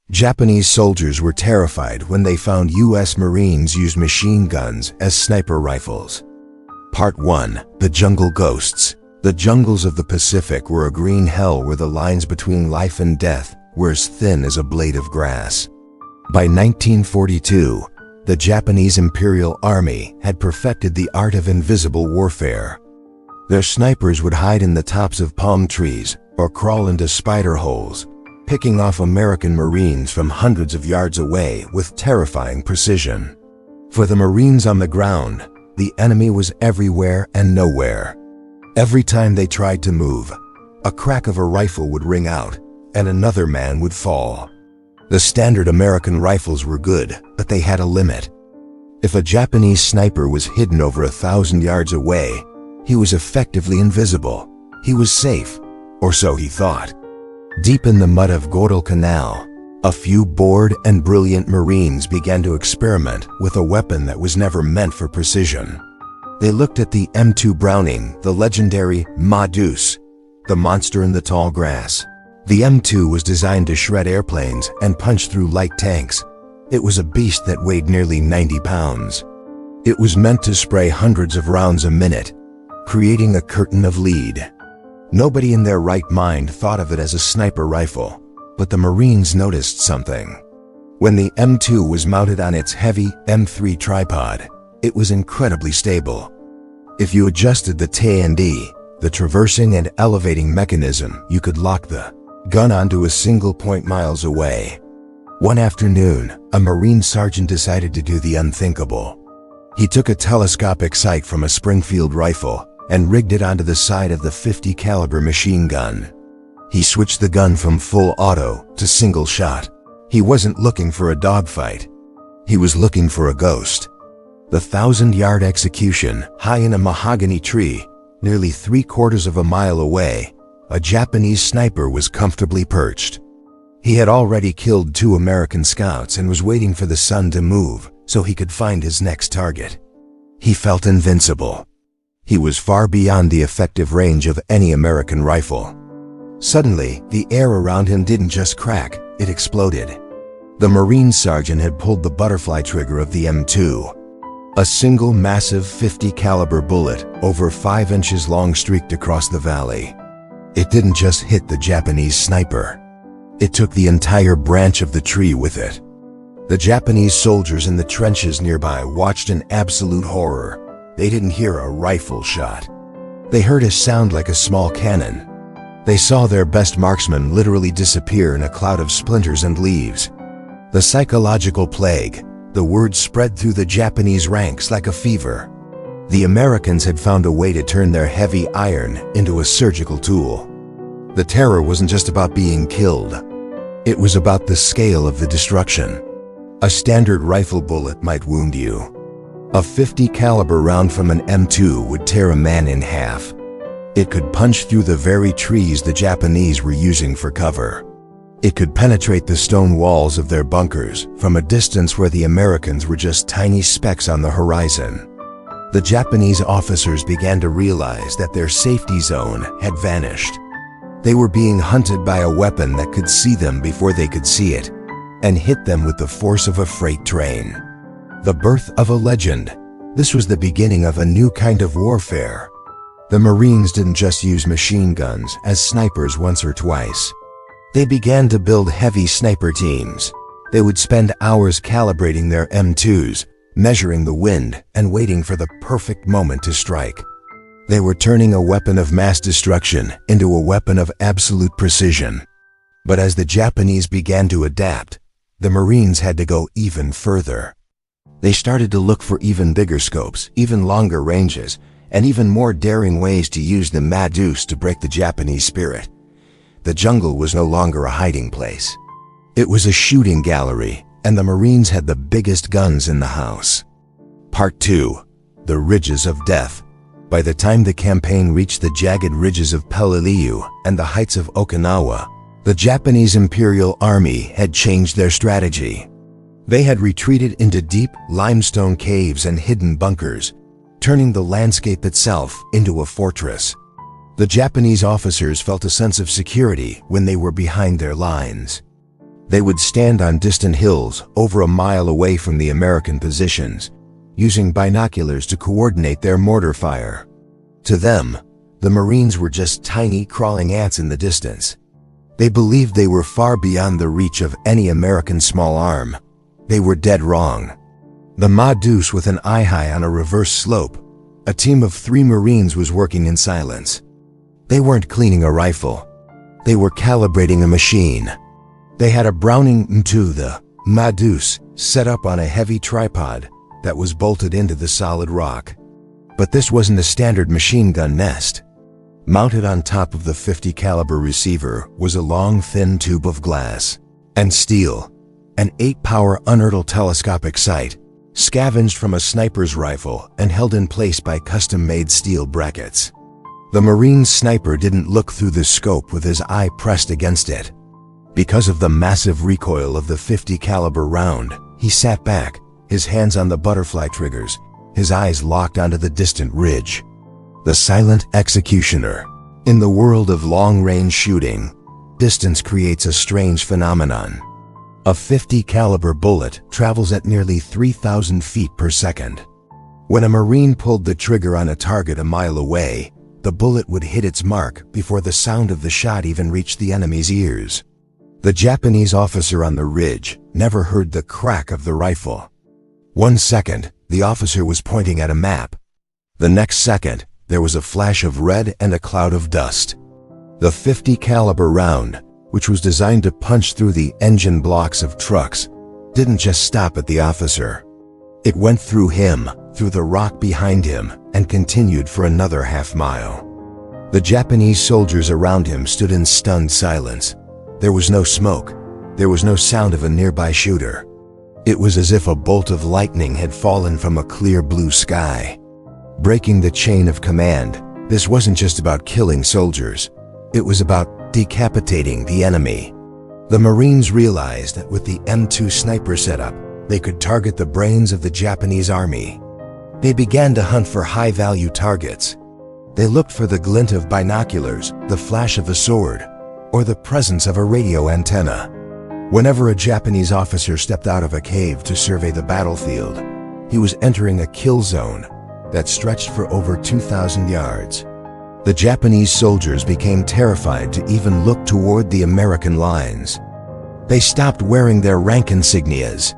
Japanese soldiers were terrified when they found U.S. Marines use machine guns as sniper rifles. Part 1. The Jungle Ghosts. The jungles of the Pacific were a green hell where the lines between life and death were as thin as a blade of grass. By 1942, the Japanese Imperial Army had perfected the art of invisible warfare. Their snipers would hide in the tops of palm trees or crawl into spider holes, picking off American Marines from hundreds of yards away with terrifying precision. For the Marines on the ground, the enemy was everywhere and nowhere. Every time they tried to move, a crack of a rifle would ring out and another man would fall. The standard American rifles were good, but they had a limit. If a Japanese sniper was hidden over 1,000 yards away, he was effectively invisible. He was safe, or so he thought. Deep in the mud of Guadalcanal, a few bored and brilliant Marines began to experiment with a weapon that was never meant for precision. They looked at the M2 Browning, the legendary Ma-Deuce, the monster in the tall grass. The M2 was designed to shred airplanes and punch through light tanks. It was a beast that weighed nearly 90 pounds. It was meant to spray hundreds of rounds a minute, creating a curtain of lead. Nobody in their right mind thought of it as a sniper rifle, but the Marines noticed something. When the M2 was mounted on its heavy M3 tripod, it was incredibly stable. If you adjusted the T&D, the traversing and elevating mechanism, you could lock the gun onto a single point miles away. One afternoon, a Marine sergeant decided to do the unthinkable. He took a telescopic sight from a Springfield rifle and rigged it onto the side of the .50 caliber machine gun. He switched the gun from full auto to single shot. He wasn't looking for a dogfight. He was looking for a ghost. The 1,000-yard execution, high in a mahogany tree, nearly 3/4 of a mile away, a Japanese sniper was comfortably perched. He had already killed 2 American scouts and was waiting for the sun to move so he could find his next target. He felt invincible. He was far beyond the effective range of any American rifle. Suddenly, the air around him didn't just crack, it exploded. The Marine sergeant had pulled the butterfly trigger of the M2. A single massive .50 caliber bullet, over 5 inches long, streaked across the valley. It didn't just hit the Japanese sniper. It took the entire branch of the tree with it. The Japanese soldiers in the trenches nearby watched in absolute horror. They didn't hear a rifle shot. They heard a sound like a small cannon. They saw their best marksman literally disappear in a cloud of splinters and leaves. The psychological plague, the word spread through the Japanese ranks like a fever. The Americans had found a way to turn their heavy iron into a surgical tool. The terror wasn't just about being killed. It was about the scale of the destruction. A standard rifle bullet might wound you. A .50 caliber round from an M2 would tear a man in half. It could punch through the very trees the Japanese were using for cover. It could penetrate the stone walls of their bunkers from a distance where the Americans were just tiny specks on the horizon. The Japanese officers began to realize that their safety zone had vanished. They were being hunted by a weapon that could see them before they could see it, and hit them with the force of a freight train. The birth of a legend. This was the beginning of a new kind of warfare. The Marines didn't just use machine guns as snipers once or twice. They began to build heavy sniper teams. They would spend hours calibrating their M2s, measuring the wind, and waiting for the perfect moment to strike. They were turning a weapon of mass destruction into a weapon of absolute precision. But as the Japanese began to adapt, the Marines had to go even further. They started to look for even bigger scopes, even longer ranges, and even more daring ways to use the Ma-Deuce to break the Japanese spirit. The jungle was no longer a hiding place. It was a shooting gallery, and the Marines had the biggest guns in the house. Part 2. The Ridges of Death. By the time the campaign reached the jagged ridges of Peleliu and the heights of Okinawa, the Japanese Imperial Army had changed their strategy. They had retreated into deep limestone caves and hidden bunkers, turning the landscape itself into a fortress. The Japanese officers felt a sense of security when they were behind their lines. They would stand on distant hills over a mile away from the American positions, using binoculars to coordinate their mortar fire. To them, the Marines were just tiny crawling ants in the distance. They believed they were far beyond the reach of any American small arm. They were dead wrong. The Ma-Deuce with an eye high on a reverse slope, a team of 3 Marines was working in silence. They weren't cleaning a rifle. They were calibrating a machine. They had a Browning .2, the Ma-Deuce, set up on a heavy tripod that was bolted into the solid rock. But this wasn't a standard machine gun nest. Mounted on top of the .50 caliber receiver was a long, thin tube of glass and steel, an 8-power Unertl telescopic sight, scavenged from a sniper's rifle and held in place by custom-made steel brackets. The Marine sniper didn't look through the scope with his eye pressed against it. Because of the massive recoil of the .50 caliber round, he sat back, his hands on the butterfly triggers, his eyes locked onto the distant ridge. The silent executioner. In the world of long-range shooting, distance creates a strange phenomenon. A .50 caliber bullet travels at nearly 3,000 feet per second. When a Marine pulled the trigger on a target a mile away, the bullet would hit its mark before the sound of the shot even reached the enemy's ears. The Japanese officer on the ridge never heard the crack of the rifle. 1 second, the officer was pointing at a map. The next second, there was a flash of red and a cloud of dust. The .50 caliber round, which was designed to punch through the engine blocks of trucks, didn't just stop at the officer. It went through him, through the rock behind him, and continued for another half-mile. The Japanese soldiers around him stood in stunned silence. There was no smoke. There was no sound of a nearby shooter. It was as if a bolt of lightning had fallen from a clear blue sky. Breaking the chain of command, this wasn't just about killing soldiers. It was about decapitating the enemy. The Marines realized that with the M2 sniper setup, they could target the brains of the Japanese army. They began to hunt for high-value targets. They looked for the glint of binoculars, the flash of a sword, or the presence of a radio antenna. Whenever a Japanese officer stepped out of a cave to survey the battlefield, he was entering a kill zone that stretched for over 2,000 yards. The Japanese soldiers became terrified to even look toward the American lines. They stopped wearing their rank insignias.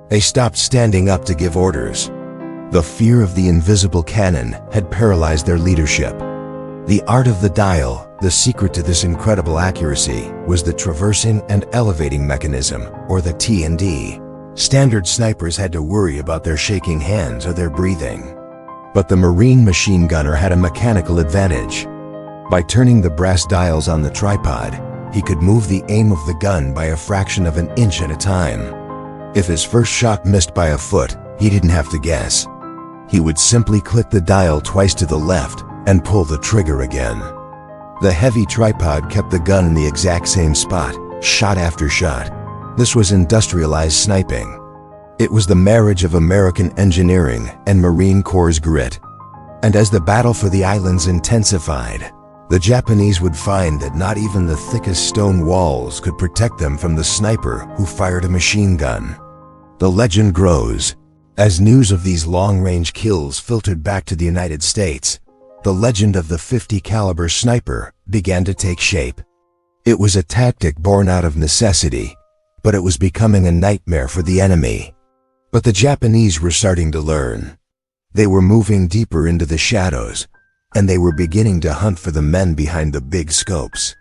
They stopped standing up to give orders. The fear of the invisible cannon had paralyzed their leadership. The art of the dial, the secret to this incredible accuracy, was the traversing and elevating mechanism, or the T&D. Standard snipers had to worry about their shaking hands or their breathing. But the Marine machine gunner had a mechanical advantage. By turning the brass dials on the tripod, he could move the aim of the gun by a fraction of an inch at a time. If his first shot missed by a foot, he didn't have to guess. He would simply click the dial twice to the left and pull the trigger again. The heavy tripod kept the gun in the exact same spot, shot after shot. This was industrialized sniping. It was the marriage of American engineering and Marine Corps' grit. And as the battle for the islands intensified, the Japanese would find that not even the thickest stone walls could protect them from the sniper who fired a machine gun. The legend grows. As news of these long-range kills filtered back to the United States, the legend of the .50 caliber sniper began to take shape. It was a tactic born out of necessity, but it was becoming a nightmare for the enemy. But the Japanese were starting to learn. They were moving deeper into the shadows, and they were beginning to hunt for the men behind the big scopes.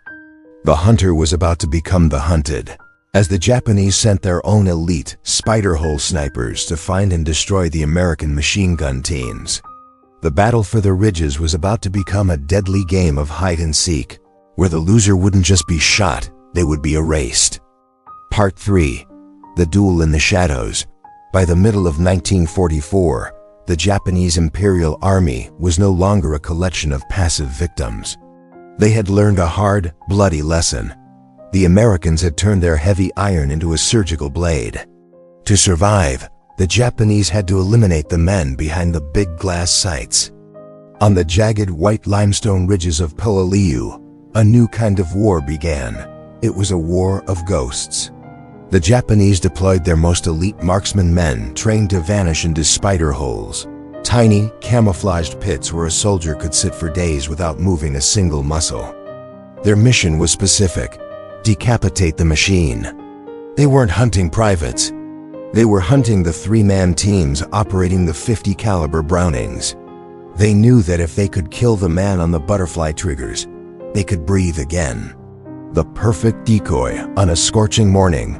The hunter was about to become the hunted, as the Japanese sent their own elite spider hole snipers to find and destroy the American machine gun teams. The battle for the ridges was about to become a deadly game of hide and seek, where the loser wouldn't just be shot, they would be erased. Part 3. The Duel in the Shadows. By the middle of 1944, the Japanese Imperial Army was no longer a collection of passive victims. They had learned a hard, bloody lesson. The Americans had turned their heavy iron into a surgical blade. To survive, the Japanese had to eliminate the men behind the big glass sights. On the jagged white limestone ridges of Pololiu, a new kind of war began. It was a war of ghosts. The Japanese deployed their most elite marksman men trained to vanish into spider holes. Tiny, camouflaged pits where a soldier could sit for days without moving a single muscle. Their mission was specific: decapitate the machine. They weren't hunting privates. They were hunting the three-man teams operating the .50 caliber Brownings. They knew that if they could kill the man on the butterfly triggers, they could breathe again. The perfect decoy on a scorching morning,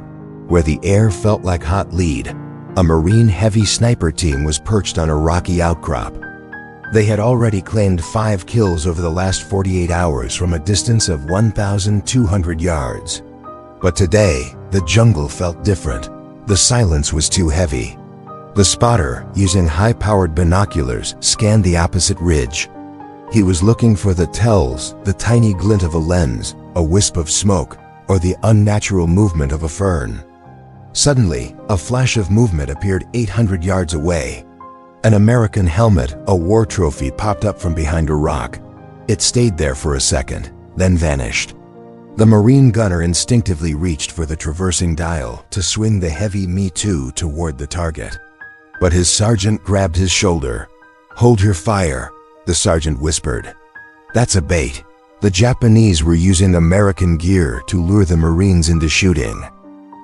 where the air felt like hot lead, a Marine heavy sniper team was perched on a rocky outcrop. They had already claimed 5 kills over the last 48 hours from a distance of 1,200 yards. But today, the jungle felt different. The silence was too heavy. The spotter, using high-powered binoculars, scanned the opposite ridge. He was looking for the tells, the tiny glint of a lens, a wisp of smoke, or the unnatural movement of a fern. Suddenly, a flash of movement appeared 800 yards away. An American helmet, a war trophy, popped up from behind a rock. It stayed there for a second, then vanished. The Marine gunner instinctively reached for the traversing dial to swing the heavy Me-2 toward the target. But his sergeant grabbed his shoulder. "Hold your fire," the sergeant whispered. "That's a bait." The Japanese were using American gear to lure the Marines into shooting.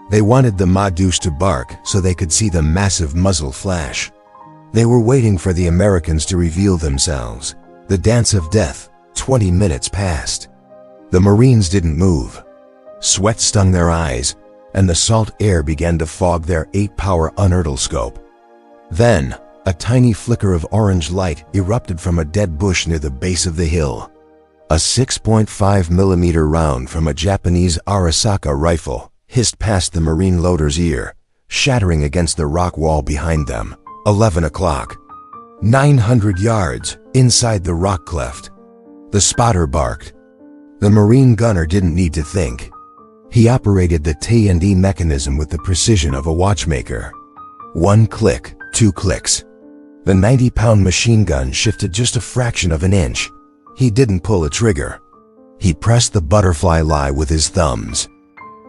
They wanted the Ma-deuce to bark so they could see the massive muzzle flash. They were waiting for the Americans to reveal themselves. The dance of death. 20 minutes passed. The Marines didn't move. Sweat stung their eyes, and the salt air began to fog their 8-power Unertl scope. Then, a tiny flicker of orange light erupted from a dead bush near the base of the hill. A 6.5mm round from a Japanese Arisaka rifle hissed past the Marine loader's ear, shattering against the rock wall behind them. 11 o'clock. 900 yards inside the rock cleft. The spotter barked. The Marine gunner didn't need to think. He operated the T&E mechanism with the precision of a watchmaker. 1 click, 2 clicks. The 90-pound machine gun shifted just a fraction of an inch. He didn't pull a trigger. He pressed the butterfly lie with his thumbs.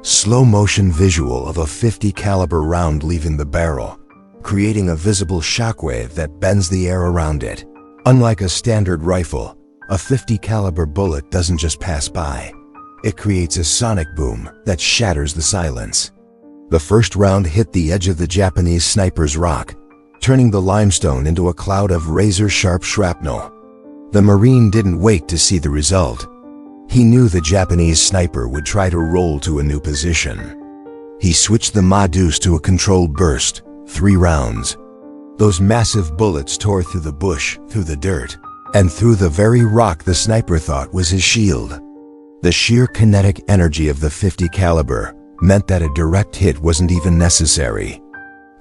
Slow motion visual of a .50 caliber round leaving the barrel, creating a visible shockwave that bends the air around it. Unlike a standard rifle, a .50 caliber bullet doesn't just pass by. It creates a sonic boom that shatters the silence. The first round hit the edge of the Japanese sniper's rock, turning the limestone into a cloud of razor-sharp shrapnel. The Marine didn't wait to see the result. He knew the Japanese sniper would try to roll to a new position. He switched the Ma-deuce to a controlled burst, 3 rounds. Those massive bullets tore through the bush, through the dirt, and through the very rock the sniper thought was his shield. The sheer kinetic energy of the .50 caliber meant that a direct hit wasn't even necessary.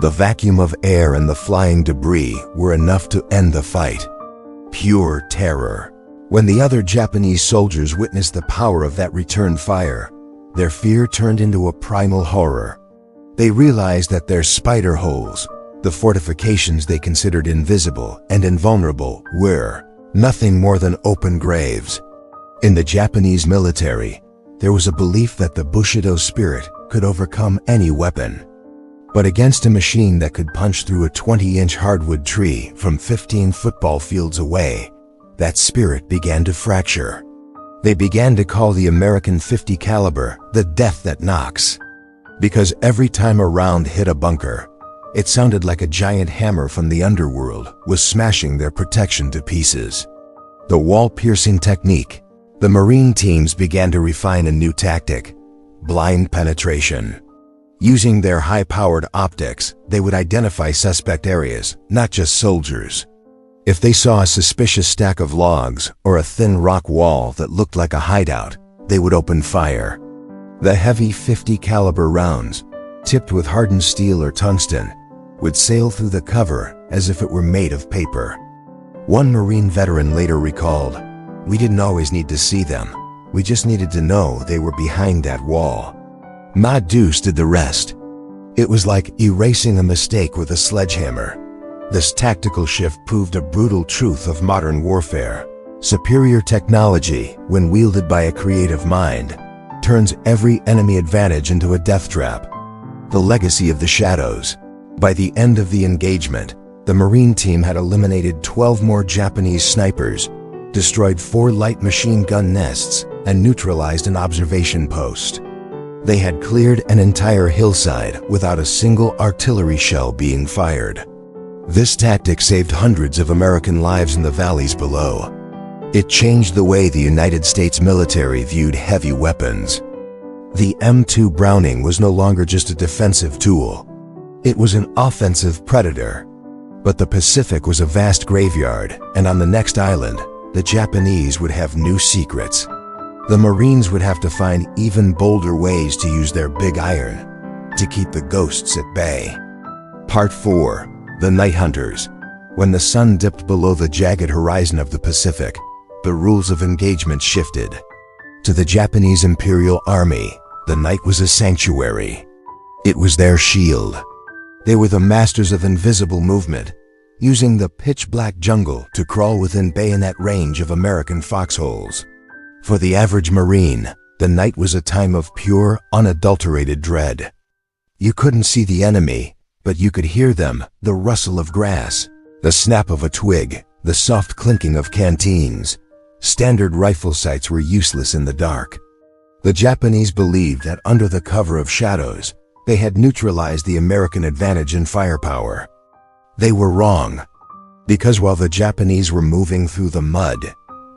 The vacuum of air and the flying debris were enough to end the fight. Pure terror. When the other Japanese soldiers witnessed the power of that return fire, their fear turned into a primal horror. They realized that their spider holes, the fortifications they considered invisible and invulnerable, were nothing more than open graves. In the Japanese military, there was a belief that the Bushido spirit could overcome any weapon. But against a machine that could punch through a 20-inch hardwood tree from 15 football fields away, that spirit began to fracture. They began to call the American .50 caliber the death that knocks. Because every time a round hit a bunker, it sounded like a giant hammer from the underworld was smashing their protection to pieces. The wall-piercing technique. The Marine teams began to refine a new tactic: blind penetration. Using their high-powered optics, they would identify suspect areas, not just soldiers. If they saw a suspicious stack of logs or a thin rock wall that looked like a hideout, they would open fire. The heavy .50 caliber rounds, tipped with hardened steel or tungsten, would sail through the cover as if it were made of paper. One Marine veteran later recalled, "We didn't always need to see them. We just needed to know they were behind that wall." Ma-deuce did the rest. It was like erasing a mistake with a sledgehammer. This tactical shift proved a brutal truth of modern warfare. Superior technology, when wielded by a creative mind, turns every enemy advantage into a death trap. The legacy of the shadows. By the end of the engagement, the Marine team had eliminated 12 more Japanese snipers, destroyed 4 light machine gun nests, and neutralized an observation post. They had cleared an entire hillside without a single artillery shell being fired. This tactic saved hundreds of American lives in the valleys below. It changed the way the United States military viewed heavy weapons. The M2 Browning was no longer just a defensive tool. It was an offensive predator. But the Pacific was a vast graveyard, and on the next island, the Japanese would have new secrets. The Marines would have to find even bolder ways to use their big iron to keep the ghosts at bay. Part 4. The Night Hunters. When the sun dipped below the jagged horizon of the Pacific, the rules of engagement shifted. To the Japanese Imperial Army, the night was a sanctuary. It was their shield. They were the masters of invisible movement, using the pitch-black jungle to crawl within bayonet range of American foxholes. For the average Marine, the night was a time of pure, unadulterated dread. You couldn't see the enemy, but you could hear them, the rustle of grass, the snap of a twig, the soft clinking of canteens. Standard rifle sights were useless in the dark. The Japanese believed that under the cover of shadows, they had neutralized the American advantage in firepower. They were wrong, because while the Japanese were moving through the mud,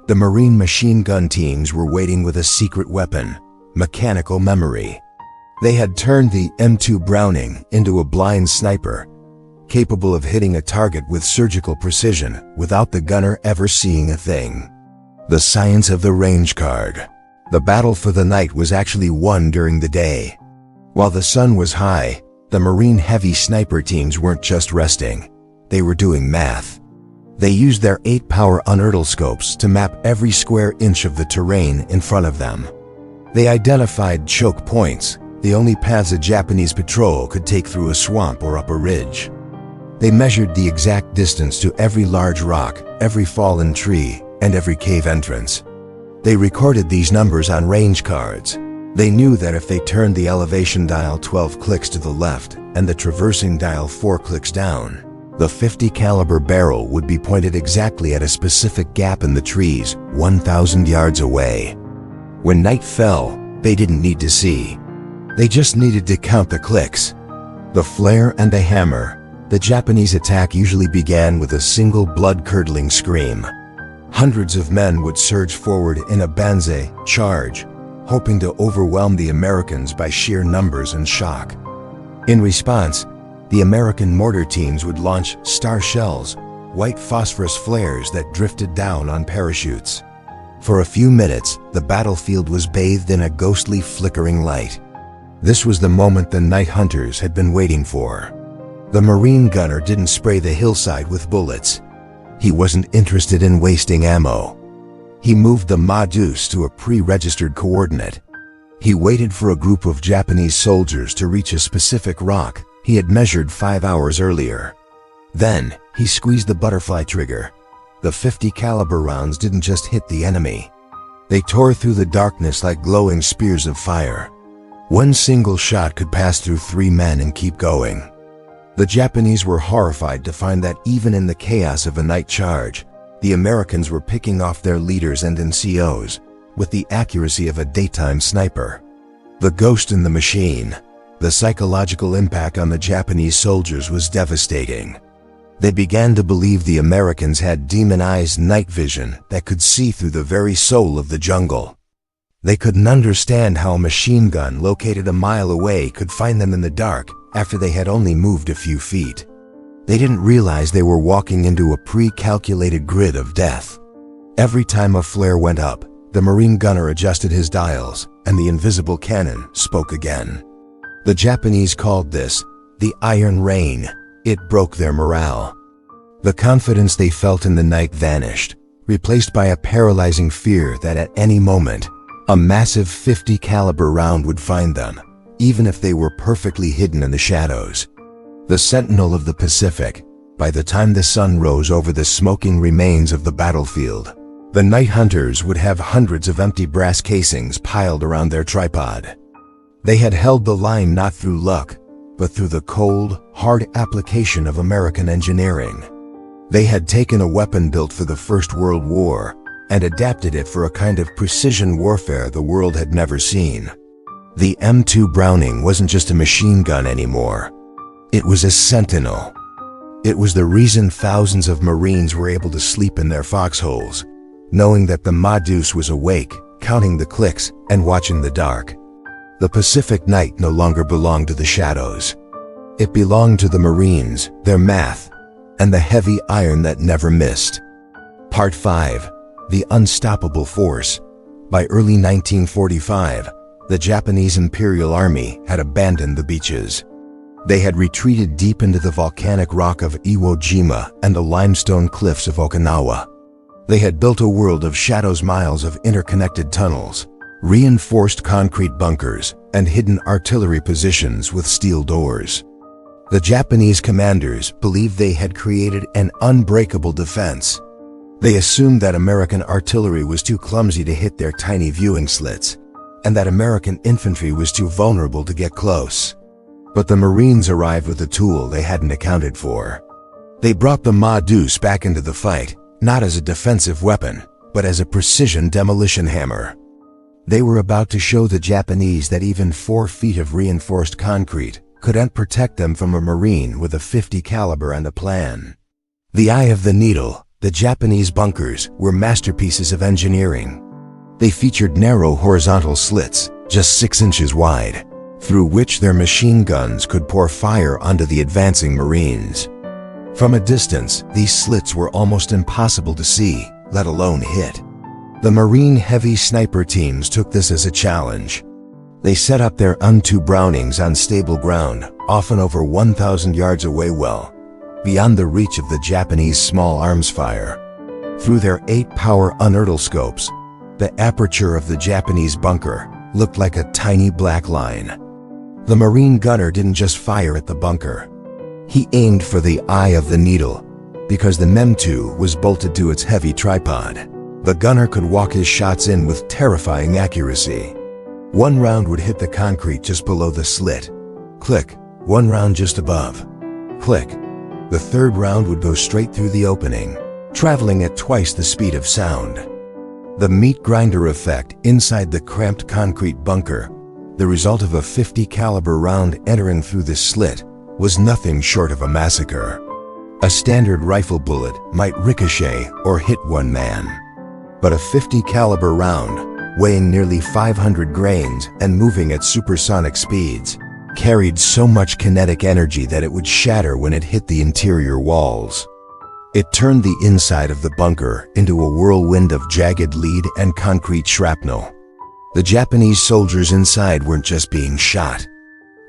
the Marine machine gun teams were waiting with a secret weapon, mechanical memory. They had turned the M2 Browning into a blind sniper, capable of hitting a target with surgical precision without the gunner ever seeing a thing. The science of the range card. The battle for the night was actually won during the day. While the sun was high, the Marine heavy sniper teams weren't just resting. They were doing math. They used their 8-power Unertl scopes to map every square inch of the terrain in front of them. They identified choke points, the only paths a Japanese patrol could take through a swamp or up a ridge. They measured the exact distance to every large rock, every fallen tree, and every cave entrance. They recorded these numbers on range cards. They knew that if they turned the elevation dial 12 clicks to the left and the traversing dial 4 clicks down, the 50 caliber barrel would be pointed exactly at a specific gap in the trees 1,000 yards away. When night fell, they didn't need to see. They just needed to count the clicks. The flare and the hammer. The Japanese attack usually began with a single blood-curdling scream. Hundreds of men would surge forward in a banzai charge, hoping to overwhelm the Americans by sheer numbers and shock. In response, the American mortar teams would launch star shells, white phosphorus flares that drifted down on parachutes. For a few minutes, the battlefield was bathed in a ghostly flickering light. This was the moment the night hunters had been waiting for. The Marine gunner didn't spray the hillside with bullets. He wasn't interested in wasting ammo. He moved the Ma-Deuce to a pre-registered coordinate. He waited for a group of Japanese soldiers to reach a specific rock he had measured 5 hours earlier. Then, he squeezed the butterfly trigger. The 50 caliber rounds didn't just hit the enemy. They tore through the darkness like glowing spears of fire. One single shot could pass through 3 men and keep going. The Japanese were horrified to find that even in the chaos of a night charge, the Americans were picking off their leaders and NCOs with the accuracy of a daytime sniper. The ghost in the machine. The psychological impact on the Japanese soldiers was devastating. They began to believe the Americans had demonized night vision that could see through the very soul of the jungle. They couldn't understand how a machine gun located a mile away could find them in the dark after they had only moved a few feet. They didn't realize they were walking into a pre-calculated grid of death. Every time a flare went up, the Marine gunner adjusted his dials, and the invisible cannon spoke again. The Japanese called this the Iron Rain. It broke their morale. The confidence they felt in the night vanished, replaced by a paralyzing fear that at any moment, a massive 50 caliber round would find them, even if they were perfectly hidden in the shadows. The Sentinel of the Pacific. By the time the sun rose over the smoking remains of the battlefield, the night hunters would have hundreds of empty brass casings piled around their tripod. They had held the line not through luck, but through the cold, hard application of American engineering. They had taken a weapon built for the First World War and adapted it for a kind of precision warfare the world had never seen. The M2 Browning wasn't just a machine gun anymore. It was a sentinel. It was the reason thousands of Marines were able to sleep in their foxholes, knowing that the Ma-Deuce was awake, counting the clicks and watching the dark. The Pacific night no longer belonged to the shadows. It belonged to the Marines, their math, and the heavy iron that never missed. Part 5. The Unstoppable Force. By early 1945, the Japanese Imperial Army had abandoned the beaches. They had retreated deep into the volcanic rock of Iwo Jima and the limestone cliffs of Okinawa. They had built a world of shadows, miles of interconnected tunnels, reinforced concrete bunkers, and hidden artillery positions with steel doors. The Japanese commanders believed they had created an unbreakable defense. They assumed that American artillery was too clumsy to hit their tiny viewing slits, and that American infantry was too vulnerable to get close. But the Marines arrived with a tool they hadn't accounted for. They brought the Ma-Deuce back into the fight, not as a defensive weapon, but as a precision demolition hammer. They were about to show the Japanese that even 4 feet of reinforced concrete couldn't protect them from a Marine with a .50 caliber and a plan. The eye of the needle, the Japanese bunkers, were masterpieces of engineering. They featured narrow horizontal slits, just 6 inches wide, through which their machine guns could pour fire onto the advancing Marines. From a distance, these slits were almost impossible to see, let alone hit. The Marine heavy sniper teams took this as a challenge. They set up their M2 Brownings on stable ground, often over 1,000 yards away, well beyond the reach of the Japanese small arms fire. Through their 8-power Unertl scopes, the aperture of the Japanese bunker looked like a tiny black line. The Marine gunner didn't just fire at the bunker. He aimed for the eye of the needle, because the M2 was bolted to its heavy tripod. The gunner could walk his shots in with terrifying accuracy. One round would hit the concrete just below the slit. Click. One round just above. Click. The third round would go straight through the opening, traveling at twice the speed of sound. The meat grinder effect inside the cramped concrete bunker, the result of a .50 caliber round entering through the slit, was nothing short of a massacre. A standard rifle bullet might ricochet or hit one man, but a .50 caliber round, weighing nearly 500 grains and moving at supersonic speeds, carried so much kinetic energy that it would shatter when it hit the interior walls. It turned the inside of the bunker into a whirlwind of jagged lead and concrete shrapnel. The Japanese soldiers inside weren't just being shot.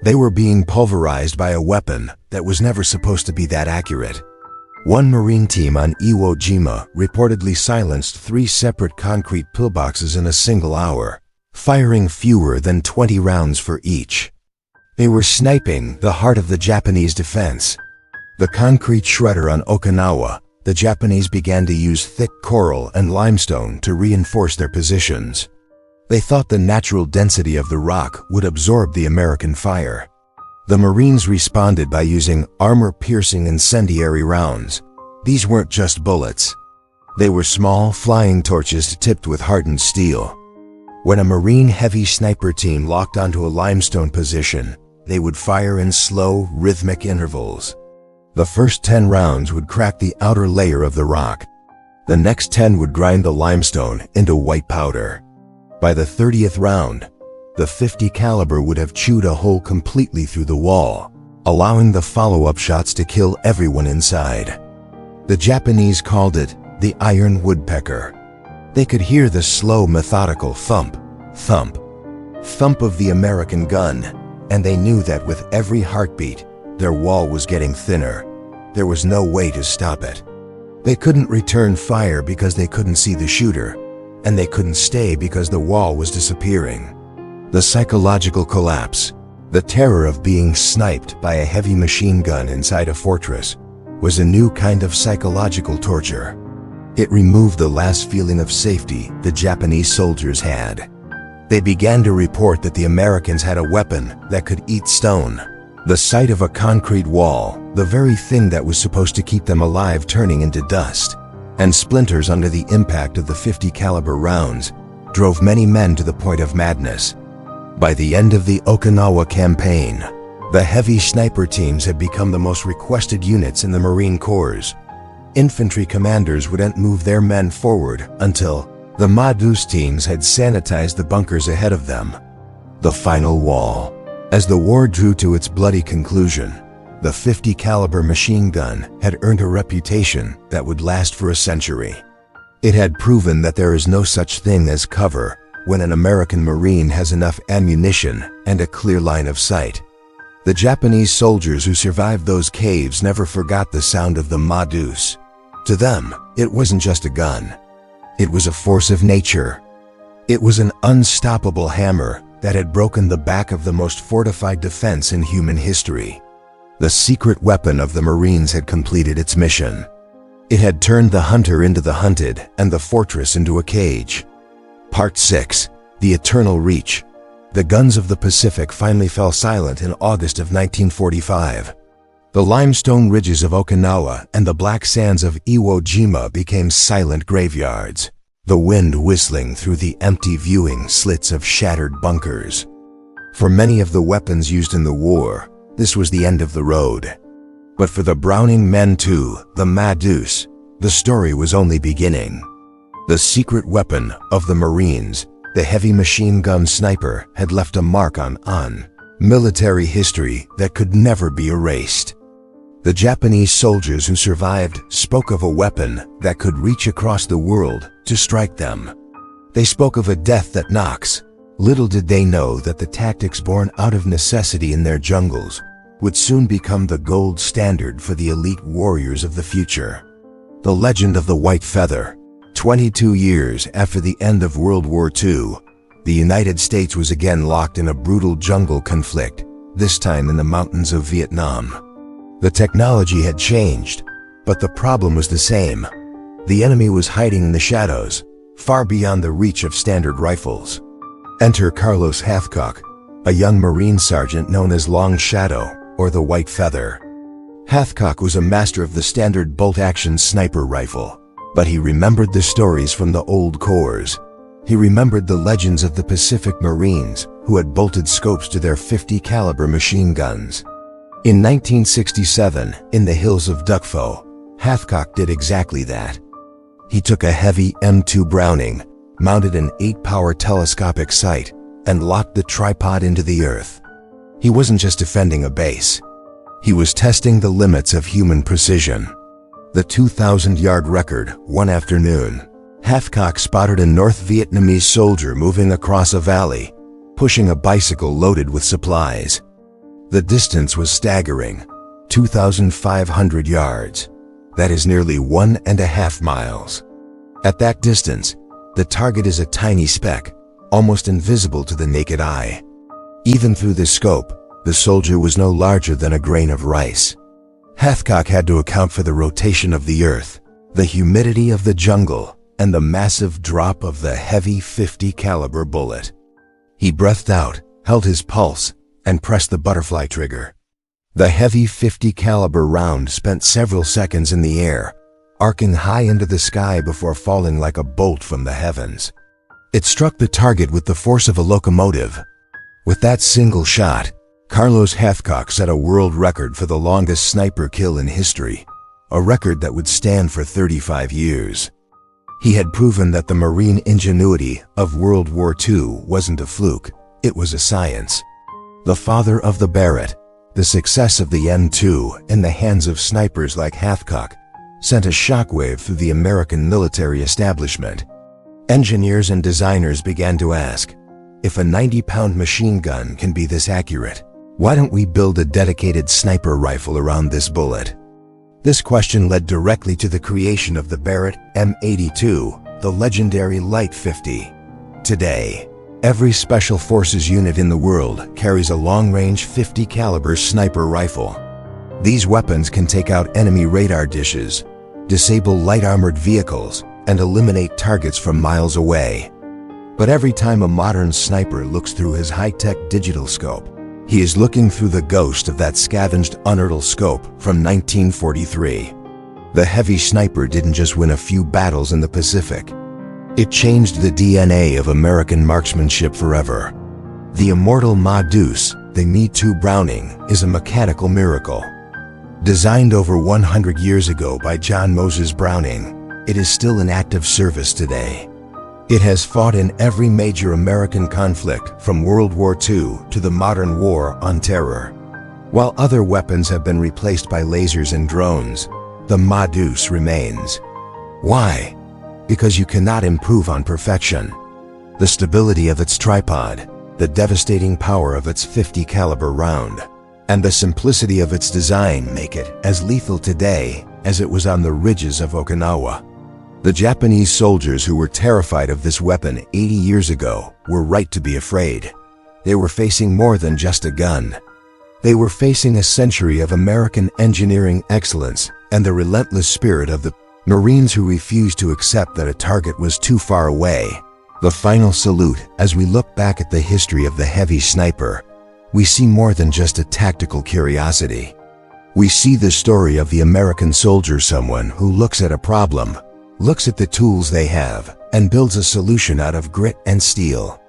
They were being pulverized by a weapon that was never supposed to be that accurate. One Marine team on Iwo Jima reportedly silenced 3 separate concrete pillboxes in a single hour, firing fewer than 20 rounds for each. They were sniping the heart of the Japanese defense. The concrete shredder on Okinawa, the Japanese began to use thick coral and limestone to reinforce their positions. They thought the natural density of the rock would absorb the American fire. The Marines responded by using armor-piercing incendiary rounds. These weren't just bullets. They were small, flying torches tipped with hardened steel. When a Marine heavy sniper team locked onto a limestone position, they would fire in slow, rhythmic intervals. The first 10 rounds would crack the outer layer of the rock. The next 10 would grind the limestone into white powder. By the 30th round, the .50 caliber would have chewed a hole completely through the wall, allowing the follow-up shots to kill everyone inside. The Japanese called it the Iron Woodpecker. They could hear the slow, methodical thump, thump, thump of the American gun, and they knew that with every heartbeat, their wall was getting thinner. There was no way to stop it. They couldn't return fire because they couldn't see the shooter, and they couldn't stay because the wall was disappearing. The psychological collapse, the terror of being sniped by a heavy machine gun inside a fortress, was a new kind of psychological torture. It removed the last feeling of safety the Japanese soldiers had. They began to report that the Americans had a weapon that could eat stone. The sight of a concrete wall, the very thing that was supposed to keep them alive, turning into dust and splinters under the impact of the 50 caliber rounds, drove many men to the point of madness. By the end of the Okinawa campaign, the heavy sniper teams had become the most requested units in the Marine Corps. Infantry commanders wouldn't move their men forward until the Ma-Deuce teams had sanitized the bunkers ahead of them. The final wall. As the war drew to its bloody conclusion, the 50 caliber machine gun had earned a reputation that would last for a century. It had proven that there is no such thing as cover when an American Marine has enough ammunition and a clear line of sight. The Japanese soldiers who survived those caves never forgot the sound of the Ma-Deuce. To them, it wasn't just a gun. It was a force of nature. It was an unstoppable hammer that had broken the back of the most fortified defense in human history. The secret weapon of the Marines had completed its mission. It had turned the hunter into the hunted and the fortress into a cage. Part 6. The Eternal Reach. The guns of the Pacific finally fell silent in August of 1945. The limestone ridges of Okinawa and the black sands of Iwo Jima became silent graveyards, the wind whistling through the empty viewing slits of shattered bunkers. For many of the weapons used in the war, this was the end of the road. But for the Browning men too, the Ma-Deuce, the story was only beginning. The secret weapon of the Marines, the heavy machine gun sniper, had left a mark on military history that could never be erased. The Japanese soldiers who survived spoke of a weapon that could reach across the world to strike them. They spoke of a death that knocks. Little did they know that the tactics born out of necessity in their jungles would soon become the gold standard for the elite warriors of the future. The legend of the white feather. 22 years after the end of World War II, the United States was again locked in a brutal jungle conflict, this time in the mountains of Vietnam. The technology had changed, but the problem was the same. The enemy was hiding in the shadows, far beyond the reach of standard rifles. Enter Carlos Hathcock, a young Marine sergeant known as Long Shadow, or the White Feather. Hathcock was a master of the standard bolt-action sniper rifle, but he remembered the stories from the old corps. He remembered the legends of the Pacific Marines who had bolted scopes to their 50 caliber machine guns. In 1967, in the hills of Dukfo, Hathcock did exactly that. He took a heavy M2 Browning, mounted an 8-power telescopic sight, and locked the tripod into the earth. He wasn't just defending a base. He was testing the limits of human precision. The 2,000-yard record, one afternoon, Hathcock spotted a North Vietnamese soldier moving across a valley, pushing a bicycle loaded with supplies. The distance was staggering, 2,500 yards. That is nearly 1.5 miles. At that distance, the target is a tiny speck, almost invisible to the naked eye. Even through the scope, the soldier was no larger than a grain of rice. Hathcock had to account for the rotation of the earth, the humidity of the jungle, and the massive drop of the heavy 50 caliber bullet. He breathed out, held his pulse, and pressed the butterfly trigger. The heavy 50 caliber round spent several seconds in the air, arcing high into the sky before falling like a bolt from the heavens. It struck the target with the force of a locomotive. With that single shot, Carlos Hathcock set a world record for the longest sniper kill in history, a record that would stand for 35 years. He had proven that the Marine ingenuity of World War II wasn't a fluke, it was a science. The father of the Barrett, the success of the M2 in the hands of snipers like Hathcock, sent a shockwave through the American military establishment. Engineers and designers began to ask, if a 90-pound machine gun can be this accurate, why don't we build a dedicated sniper rifle around this bullet? This question led directly to the creation of the Barrett M82, the legendary Light 50. Today, every Special Forces unit in the world carries a long-range 50 caliber sniper rifle. These weapons can take out enemy radar dishes, disable light armored vehicles, and eliminate targets from miles away. But every time a modern sniper looks through his high-tech digital scope, He is looking through the ghost of that scavenged Unertl scope from 1943. The heavy sniper didn't just win a few battles in the Pacific. It changed the DNA of American marksmanship forever. The immortal Ma-Deuce, the Me-Too Browning, is a mechanical miracle. Designed over 100 years ago by John Moses Browning, it is still in active service today. It has fought in every major American conflict from World War II to the modern war on terror. While other weapons have been replaced by lasers and drones, the Ma-Deuce remains. Why? Because you cannot improve on perfection. The stability of its tripod, the devastating power of its .50 caliber round, and the simplicity of its design make it as lethal today as it was on the ridges of Okinawa. The Japanese soldiers who were terrified of this weapon 80 years ago were right to be afraid. They were facing more than just a gun. They were facing a century of American engineering excellence and the relentless spirit of the Marines who refused to accept that a target was too far away. The final salute. As we look back at the history of the heavy sniper, we see more than just a tactical curiosity. We see the story of the American soldier, someone who looks at a problem, looks at the tools they have, and builds a solution out of grit and steel.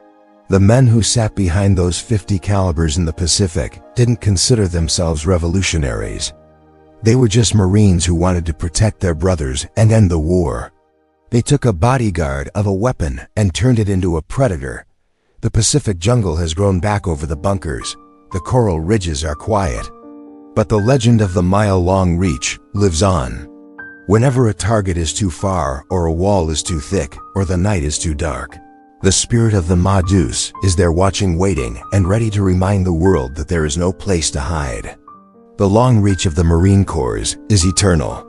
The men who sat behind those .50 calibers in the Pacific didn't consider themselves revolutionaries. They were just Marines who wanted to protect their brothers and end the war. They took a bodyguard of a weapon and turned it into a predator. The Pacific jungle has grown back over the bunkers. The coral ridges are quiet. But the legend of the mile-long reach lives on. Whenever a target is too far, or a wall is too thick, or the night is too dark, the spirit of the Ma-Deuce is there watching, waiting, and ready to remind the world that there is no place to hide. The long reach of the Marine Corps is eternal.